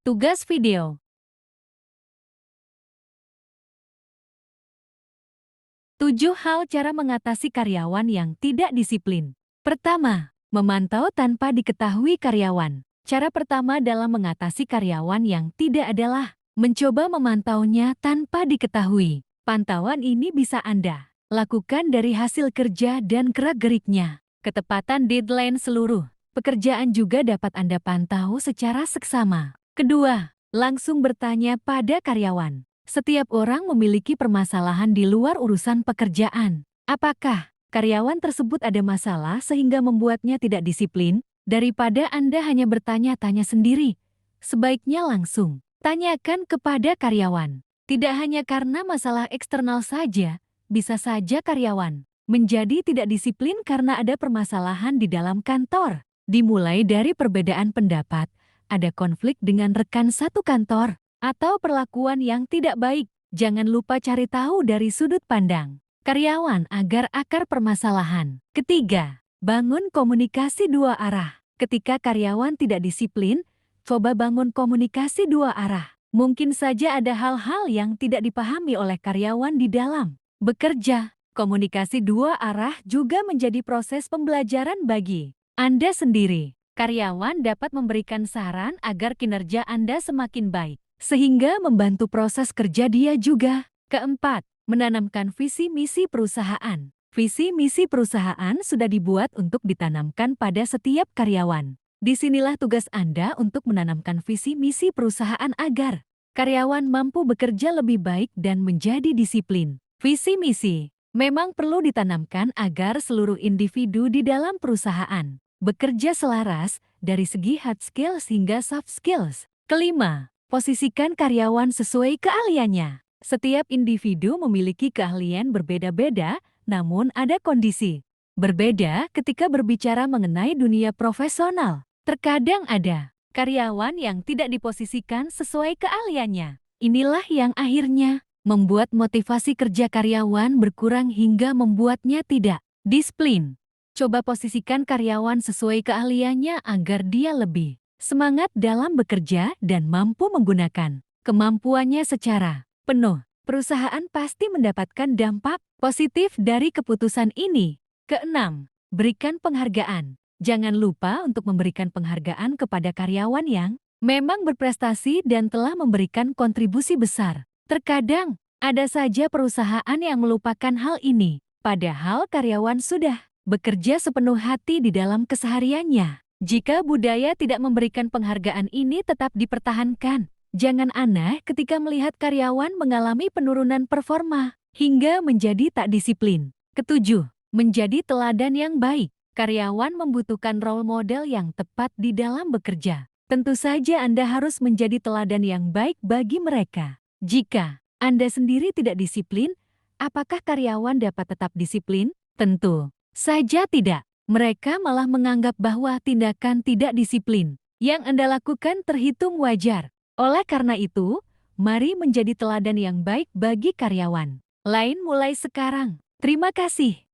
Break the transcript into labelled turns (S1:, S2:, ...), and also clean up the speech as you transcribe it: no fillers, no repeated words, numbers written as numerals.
S1: Tugas video. 7 hal cara mengatasi karyawan yang tidak disiplin. Pertama, memantau tanpa diketahui karyawan. Cara pertama dalam mengatasi karyawan yang tidak adalah mencoba memantaunya tanpa diketahui. Pantauan ini bisa Anda lakukan dari hasil kerja dan gerak-geriknya. Ketepatan deadline seluruh pekerjaan juga dapat Anda pantau secara seksama. Kedua, langsung bertanya pada karyawan. Setiap orang memiliki permasalahan di luar urusan pekerjaan. Apakah karyawan tersebut ada masalah sehingga membuatnya tidak disiplin? Daripada Anda hanya bertanya-tanya sendiri, sebaiknya langsung tanyakan kepada karyawan. Tidak hanya karena masalah eksternal saja, bisa saja karyawan menjadi tidak disiplin karena ada permasalahan di dalam kantor. Dimulai dari perbedaan pendapat, ada konflik dengan rekan satu kantor, atau perlakuan yang tidak baik. Jangan lupa cari tahu dari sudut pandang karyawan agar akar permasalahan. Ketiga, bangun komunikasi dua arah. Ketika karyawan tidak disiplin, coba bangun komunikasi dua arah. Mungkin saja ada hal-hal yang tidak dipahami oleh karyawan di dalam bekerja. Komunikasi dua arah juga menjadi proses pembelajaran bagi Anda sendiri. Karyawan dapat memberikan saran agar kinerja Anda semakin baik, sehingga membantu proses kerja dia juga. Keempat, menanamkan visi misi perusahaan. Visi misi perusahaan sudah dibuat untuk ditanamkan pada setiap karyawan. Disinilah tugas Anda untuk menanamkan visi misi perusahaan agar karyawan mampu bekerja lebih baik dan menjadi disiplin. Visi misi memang perlu ditanamkan agar seluruh individu di dalam perusahaan bekerja selaras dari segi hard skills hingga soft skills. Kelima, posisikan karyawan sesuai keahliannya. Setiap individu memiliki keahlian berbeda-beda, namun ada kondisi berbeda ketika berbicara mengenai dunia profesional. Terkadang ada karyawan yang tidak diposisikan sesuai keahliannya. Inilah yang akhirnya membuat motivasi kerja karyawan berkurang hingga membuatnya tidak disiplin. Coba posisikan karyawan sesuai keahliannya agar dia lebih semangat dalam bekerja dan mampu menggunakan kemampuannya secara penuh. Perusahaan pasti mendapatkan dampak positif dari keputusan ini. Keenam, berikan penghargaan. Jangan lupa untuk memberikan penghargaan kepada karyawan yang memang berprestasi dan telah memberikan kontribusi besar. Terkadang, ada saja perusahaan yang melupakan hal ini, padahal karyawan sudah bekerja sepenuh hati di dalam kesehariannya. Jika budaya tidak memberikan penghargaan ini tetap dipertahankan, jangan aneh ketika melihat karyawan mengalami penurunan performa hingga menjadi tak disiplin. Ketujuh, menjadi teladan yang baik. Karyawan membutuhkan role model yang tepat di dalam bekerja. Tentu saja Anda harus menjadi teladan yang baik bagi mereka. Jika Anda sendiri tidak disiplin, apakah karyawan dapat tetap disiplin? Tentu saja tidak. Mereka malah menganggap bahwa tindakan tidak disiplin yang Anda lakukan terhitung wajar. Oleh karena itu, mari menjadi teladan yang baik bagi karyawan lain mulai sekarang. Terima kasih.